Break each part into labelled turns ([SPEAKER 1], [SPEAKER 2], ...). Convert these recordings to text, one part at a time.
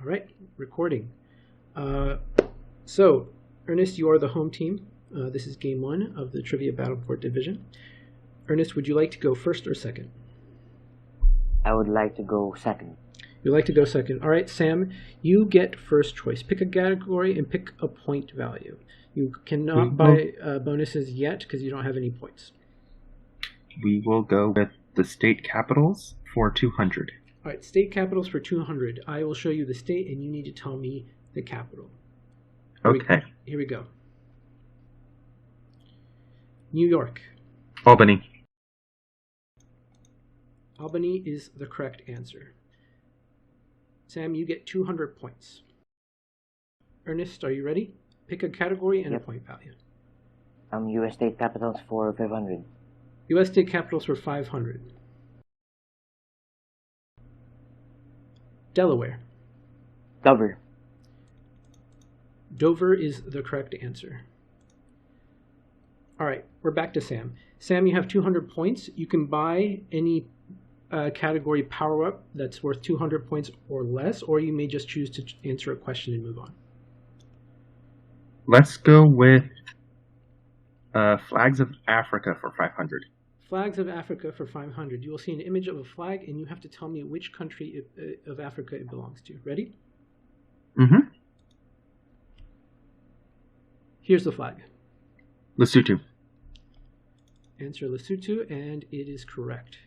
[SPEAKER 1] right, recording. So, Ernest, you are the home team. This is game 1 of the Trivia Battleport division. Ernest, would you like to go first or second?
[SPEAKER 2] I would like to go second.
[SPEAKER 1] You'd like to go second. All right, Sam, you get first choice. Pick a category and pick a point value. You cannot buy bonuses yet because you don't have any points.
[SPEAKER 3] We will go with the state capitals for 200.
[SPEAKER 1] All right, state capitals for 200. I will show you the state, and you need to tell me the capital.
[SPEAKER 3] Okay.
[SPEAKER 1] Here we go. New York.
[SPEAKER 3] Albany.
[SPEAKER 1] Albany is the correct answer. Sam, you get 200 points. Ernest, are you ready? Pick a category and a point value.
[SPEAKER 2] U.S. state capitals for 500.
[SPEAKER 1] U.S. state capitals for 500. Delaware.
[SPEAKER 2] Dover.
[SPEAKER 1] Dover is the correct answer. All right, we're back to Sam. Sam, you have 200 points. You can buy any category power-up that's worth 200 points or less, or you may just choose to answer a question and move on.
[SPEAKER 3] Let's go with Flags of Africa for 500.
[SPEAKER 1] Flags of Africa for 500. You will see an image of a flag, and you have to tell me which country of Africa it belongs to. Ready?
[SPEAKER 3] Mm-hmm.
[SPEAKER 1] Here's the flag.
[SPEAKER 3] Lesotho.
[SPEAKER 1] Answer Lesotho, and it is correct.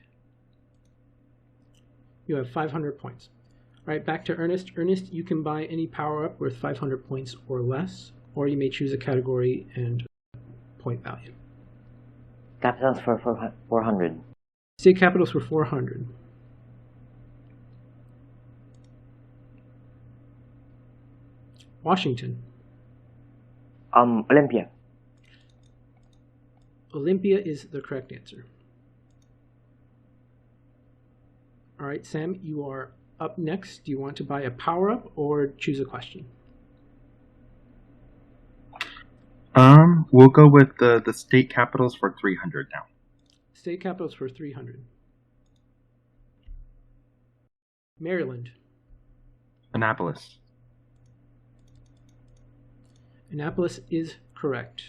[SPEAKER 1] You have 500 points. All right, back to Ernest. Ernest, you can buy any power-up worth 500 points or less, or you may choose a category and point value.
[SPEAKER 2] Capitals for 400.
[SPEAKER 1] State capitals for 400. Washington.
[SPEAKER 2] Olympia.
[SPEAKER 1] Olympia is the correct answer. All right, Sam, you are up next. Do you want to buy a power-up or choose a question?
[SPEAKER 3] We'll go with the state capitals for 300 now.
[SPEAKER 1] State capitals for 300. Maryland.
[SPEAKER 3] Annapolis.
[SPEAKER 1] Annapolis is correct.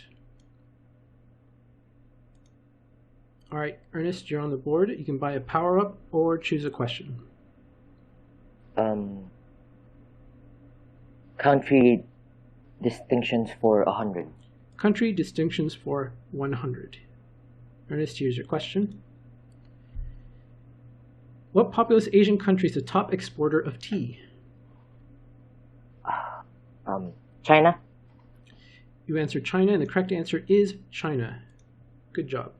[SPEAKER 1] All right, Ernest, you're on the board. You can buy a power-up or choose a question.
[SPEAKER 2] Country distinctions for 100.
[SPEAKER 1] Country distinctions for 100. Ernest, here's your question. What populous Asian country is the top exporter of tea?
[SPEAKER 2] China.
[SPEAKER 1] You answered China, and the correct answer is China. Good job.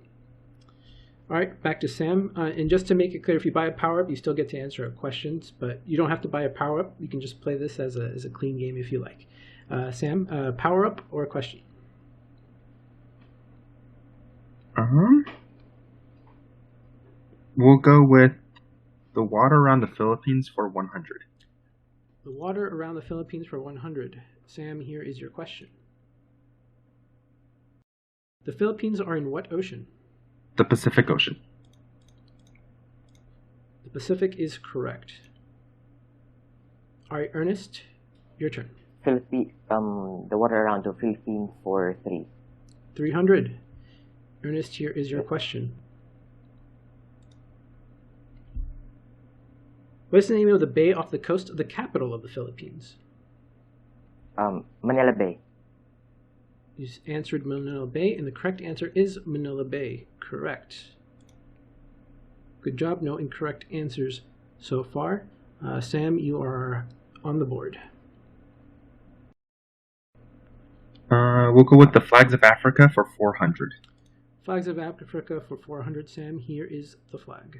[SPEAKER 1] All right, back to Sam. And just to make it clear, if you buy a power-up, you still get to answer questions, but you don't have to buy a power-up. You can just play this as a clean game if you like. Sam, power-up or a question?
[SPEAKER 3] We'll go with the water around the Philippines for 100.
[SPEAKER 1] The water around the Philippines for 100. Sam, here is your question. The Philippines are in what ocean?
[SPEAKER 3] The Pacific Ocean.
[SPEAKER 1] The Pacific is correct. All right, Ernest, your turn.
[SPEAKER 2] The water around the Philippines for
[SPEAKER 1] 300. Ernest, here is your question. What is the name of the bay off the coast of the capital of the Philippines?
[SPEAKER 2] Manila Bay.
[SPEAKER 1] You answered Manila Bay, and the correct answer is Manila Bay. Correct. Good job. No incorrect answers so far. Sam, you are on the board.
[SPEAKER 3] We'll go with the Flags of Africa for 400.
[SPEAKER 1] Flags of Africa for 400. Sam, here is the flag.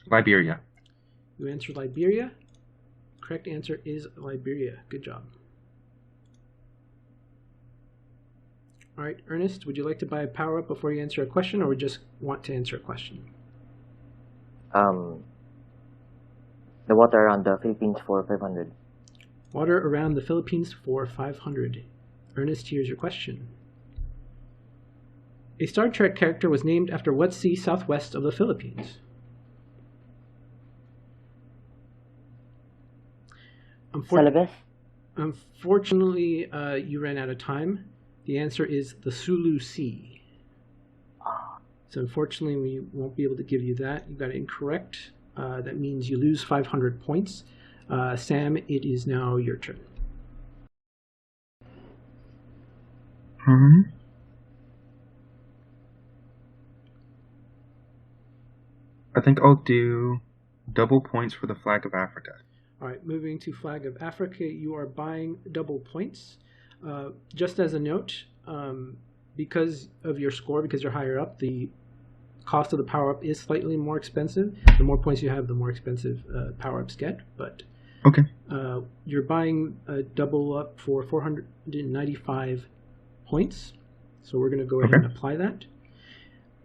[SPEAKER 3] Liberia.
[SPEAKER 1] You answered Liberia. Correct answer is Liberia. Good job. All right, Ernest, would you like to buy a power-up before you answer a question, or would you just want to answer a question?
[SPEAKER 2] The water around the Philippines for 500.
[SPEAKER 1] Water around the Philippines for 500. Ernest, here's your question. A Star Trek character was named after what sea southwest of the Philippines?
[SPEAKER 2] Syllabus?
[SPEAKER 1] Unfortunately, you ran out of time. The answer is the Sulu Sea. So unfortunately, we won't be able to give you that. You got it incorrect. That means you lose 500 points. Sam, it is now your turn.
[SPEAKER 3] I think I'll do double points for the flag of Africa.
[SPEAKER 1] All right, moving to flag of Africa, you are buying double points. Just as a note, because of your score, because you're higher up, the cost of the power-up is slightly more expensive. The more points you have, the more expensive power-ups get. But
[SPEAKER 3] Okay.
[SPEAKER 1] You're buying a double up for 495 points. So we're going to go ahead and apply that.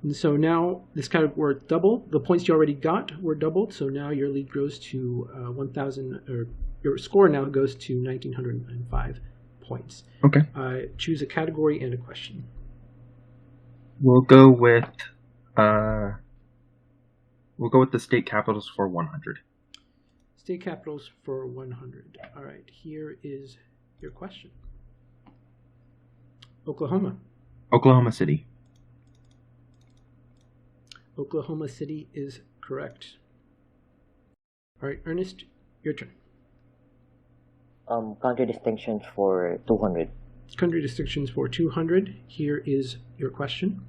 [SPEAKER 1] And so now this kind of were double. The points you already got were doubled. So now your lead grows to 1,000, or your score now goes to 1,905 points.
[SPEAKER 3] Okay.
[SPEAKER 1] Choose a category and a question.
[SPEAKER 3] We'll go with the state capitals for 100.
[SPEAKER 1] State capitals for 100. All right, here is your question. Oklahoma.
[SPEAKER 3] Oklahoma City.
[SPEAKER 1] Oklahoma City is correct. All right, Ernest, your turn.
[SPEAKER 2] Country distinctions for 200.
[SPEAKER 1] Country distinctions for 200. Here is your question.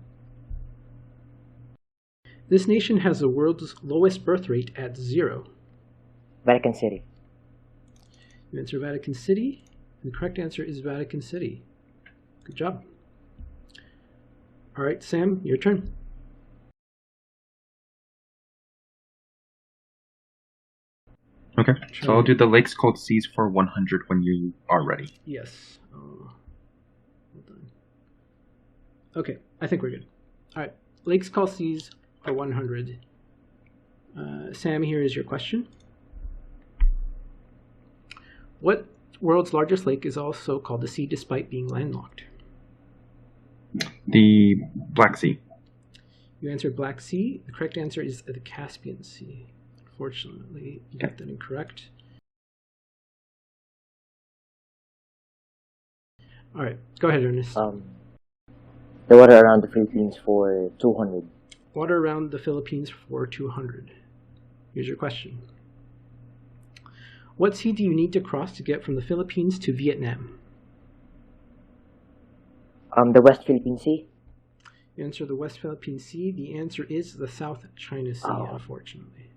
[SPEAKER 1] This nation has the world's lowest birth rate at 0.
[SPEAKER 2] Vatican City.
[SPEAKER 1] You answer Vatican City, and the correct answer is Vatican City. Good job. All right, Sam, your turn.
[SPEAKER 3] Okay, so I'll do the lakes called seas for 100 when you are ready.
[SPEAKER 1] Yes. Hold on. Okay, I think we're good. All right, lakes called seas for 100. Sam, here is your question. What world's largest lake is also called the sea despite being landlocked?
[SPEAKER 3] The Black Sea.
[SPEAKER 1] You answered Black Sea. The correct answer is the Caspian Sea. Unfortunately, you got that incorrect. All right, go ahead, Ernest.
[SPEAKER 2] The water around the Philippines for 200.
[SPEAKER 1] Water around the Philippines for 200. Here's your question. What sea do you need to cross to get from the Philippines to Vietnam?
[SPEAKER 2] The West Philippine Sea.
[SPEAKER 1] You answer the West Philippine Sea. The answer is the South China Sea, unfortunately.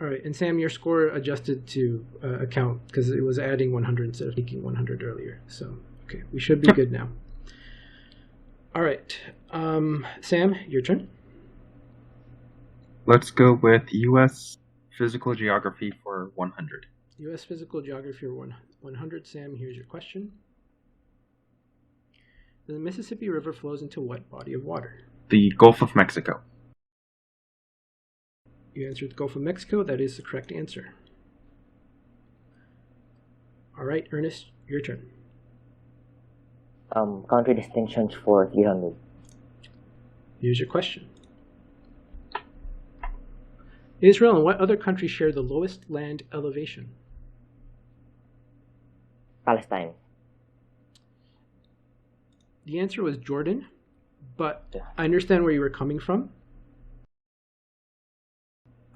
[SPEAKER 1] All right, and Sam, your score adjusted to account because it was adding 100 instead of taking 100 earlier. So, okay, we should be good now. All right, Sam, your turn.
[SPEAKER 3] Let's go with U.S. Physical Geography for 100.
[SPEAKER 1] U.S. Physical Geography for 100. Sam, here's your question. The Mississippi River flows into what body of water?
[SPEAKER 3] The Gulf of Mexico.
[SPEAKER 1] You answered the Gulf of Mexico. That is the correct answer. All right, Ernest, your turn.
[SPEAKER 2] Country distinctions for 300.
[SPEAKER 1] Here's your question. Israel and what other country share the lowest land elevation?
[SPEAKER 2] Palestine.
[SPEAKER 1] The answer was Jordan, but I understand where you were coming from.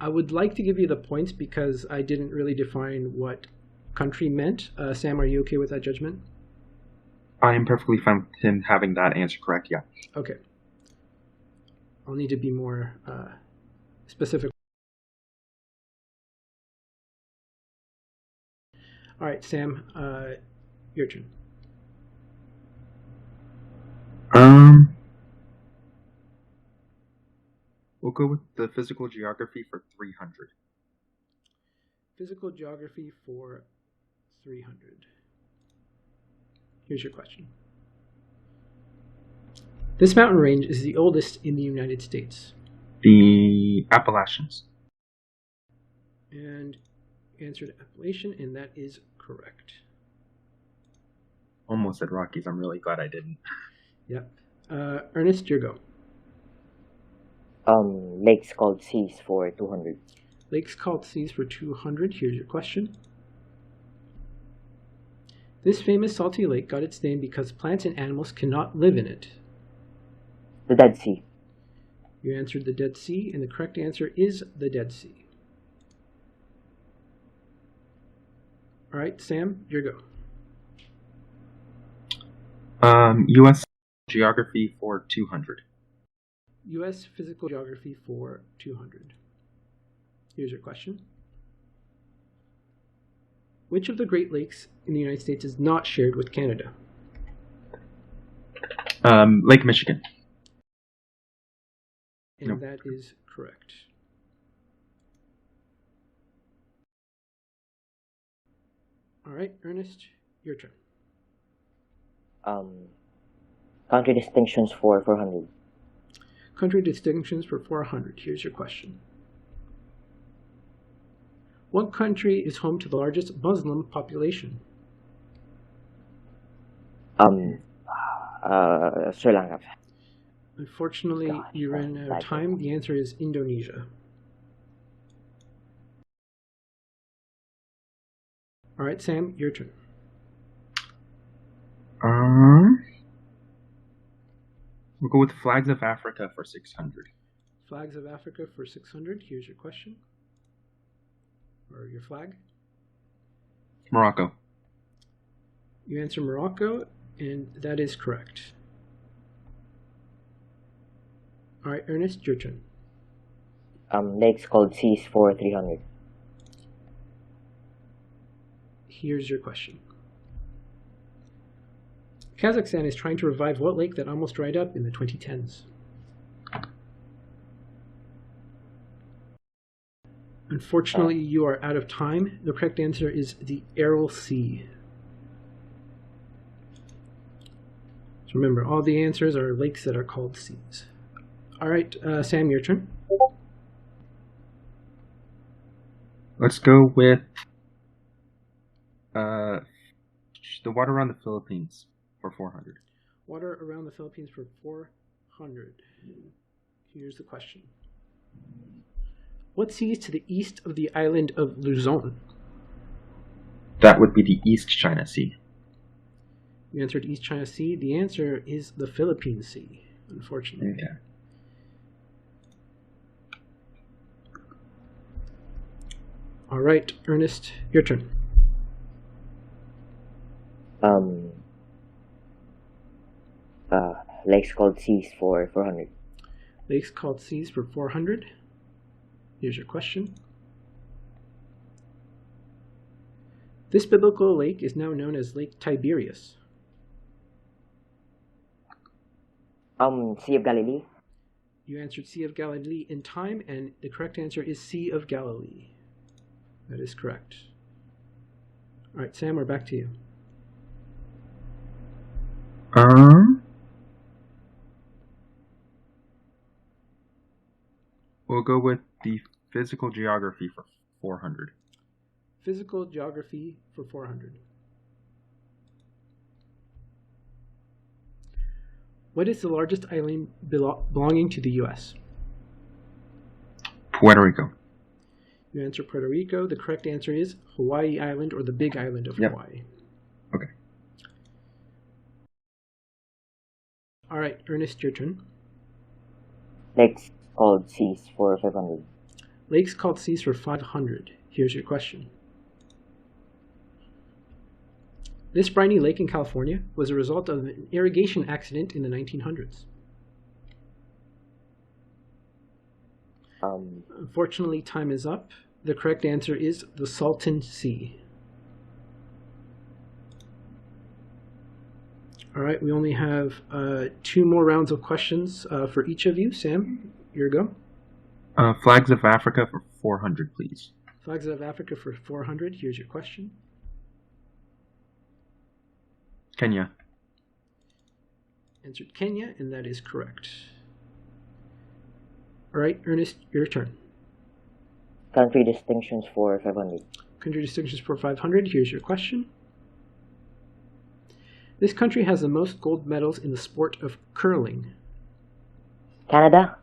[SPEAKER 1] I would like to give you the points because I didn't really define what country meant. Sam, are you okay with that judgment?
[SPEAKER 3] I am perfectly fine with him having that answer correct, yeah.
[SPEAKER 1] Okay. I'll need to be more specific. All right, Sam, your turn.
[SPEAKER 3] We'll go with the Physical Geography for 300.
[SPEAKER 1] Physical Geography for 300. Here's your question. This mountain range is the oldest in the United States.
[SPEAKER 3] The Appalachians.
[SPEAKER 1] And answered Appalachian, and that is correct.
[SPEAKER 3] Almost said Rockies. I'm really glad I didn't.
[SPEAKER 1] Yep. Ernest, your go.
[SPEAKER 2] Lakes called seas for 200.
[SPEAKER 1] Lakes called seas for 200. Here's your question. This famous salty lake got its name because plants and animals cannot live in it.
[SPEAKER 2] The Dead Sea.
[SPEAKER 1] You answered the Dead Sea, and the correct answer is the Dead Sea. All right, Sam, your go.
[SPEAKER 3] U.S. geography for 200.
[SPEAKER 1] U.S. physical geography for 200. Here's your question. Which of the Great Lakes in the United States is not shared with Canada?
[SPEAKER 3] Lake Michigan.
[SPEAKER 1] And
[SPEAKER 3] Nope.
[SPEAKER 1] that is correct. All right, Ernest, your turn.
[SPEAKER 2] Country distinctions for 400.
[SPEAKER 1] Country distinctions for 400. Here's your question. What country is home to the largest Muslim population?
[SPEAKER 2] Sri Lanka.
[SPEAKER 1] Unfortunately,
[SPEAKER 2] Gosh,
[SPEAKER 1] you ran out of
[SPEAKER 2] that's
[SPEAKER 1] time. The answer is Indonesia. All right, Sam, your turn.
[SPEAKER 3] We'll go with Flags of Africa for 600.
[SPEAKER 1] Flags of Africa for 600. Here's your question. Or your flag.
[SPEAKER 3] Morocco.
[SPEAKER 1] You answer Morocco, and that is correct. All right, Ernest, your turn.
[SPEAKER 2] Lakes called seas for 300.
[SPEAKER 1] Here's your question. Kazakhstan is trying to revive what lake that almost dried up in the 2010s? Unfortunately, you are out of time. The correct answer is the Aral Sea. So remember, all the answers are lakes that are called seas. All right, Sam, your turn.
[SPEAKER 3] Let's go with the water around the Philippines for 400.
[SPEAKER 1] Water around the Philippines for 400. Here's the question. What sea is to the east of the island of Luzon?
[SPEAKER 3] That would be the East China Sea.
[SPEAKER 1] You answered East China Sea. The answer is the Philippine Sea, unfortunately.
[SPEAKER 3] Yeah.
[SPEAKER 1] All right, Ernest, your turn.
[SPEAKER 2] Lakes called seas for 400.
[SPEAKER 1] Lakes called seas for 400. Here's your question. This biblical lake is now known as Lake Tiberias.
[SPEAKER 2] Sea of Galilee.
[SPEAKER 1] You answered Sea of Galilee in time, and the correct answer is Sea of Galilee. That is correct. All right, Sam, we're back to you.
[SPEAKER 3] We'll go with the physical geography for 400.
[SPEAKER 1] Physical geography for 400. What is the largest island belonging to the U.S.?
[SPEAKER 3] Puerto Rico.
[SPEAKER 1] You answer Puerto Rico. The correct answer is Hawaii Island, or the Big Island of Hawaii.
[SPEAKER 3] Okay.
[SPEAKER 1] All right, Ernest, your turn.
[SPEAKER 2] Lakes called seas for 500.
[SPEAKER 1] Lakes called seas for 500. Here's your question. This briny lake in California was a result of an irrigation accident in the 1900s. Unfortunately, time is up. The correct answer is the Salton Sea. All right, we only have 2 more rounds of questions for each of you. Sam, your go.
[SPEAKER 3] Flags of Africa for 400, please.
[SPEAKER 1] Flags of Africa for 400. Here's your question.
[SPEAKER 3] Kenya.
[SPEAKER 1] Answered Kenya, and that is correct. All right, Ernest, your turn.
[SPEAKER 2] Country distinctions for 500.
[SPEAKER 1] Country distinctions for 500. Here's your question. This country has the most gold medals in the sport of curling.
[SPEAKER 2] Canada.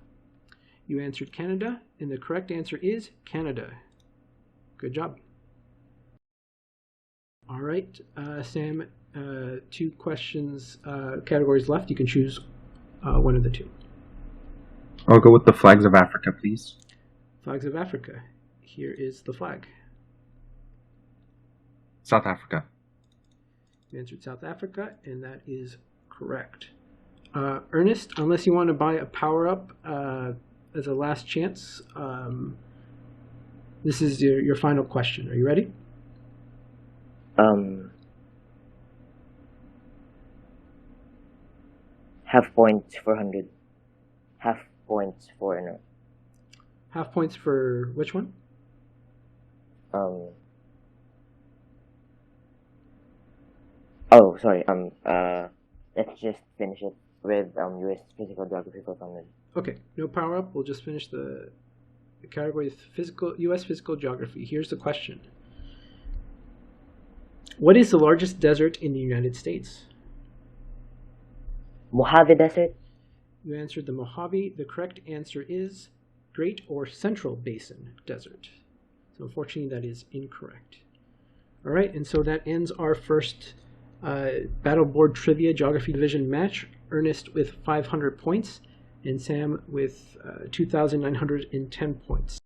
[SPEAKER 1] You answered Canada, and the correct answer is Canada. Good job. All right, Sam, 2 questions, categories left. You can choose one of the 2.
[SPEAKER 3] I'll go with the flags of Africa, please.
[SPEAKER 1] Flags of Africa. Here is the flag.
[SPEAKER 3] South Africa.
[SPEAKER 1] You answered South Africa, and that is correct. Ernest, unless you want to buy a power-up as a last chance, this is your final question. Are you ready?
[SPEAKER 2] Half points for 100. Half points for no.
[SPEAKER 1] Half points for which one?
[SPEAKER 2] Oh, sorry. Let's just finish it with U.S. Physical Geography for 100.
[SPEAKER 1] Okay, no power up. We'll just finish the category of U.S. Physical Geography. Here's the question. What is the largest desert in the United States?
[SPEAKER 2] Mojave Desert.
[SPEAKER 1] You answered the Mojave. The correct answer is Great or Central Basin Desert. So unfortunately, that is incorrect. All right, and so that ends our first Battle Board Trivia Geography Division match. Ernest with 500 points and Sam with 2,910 points.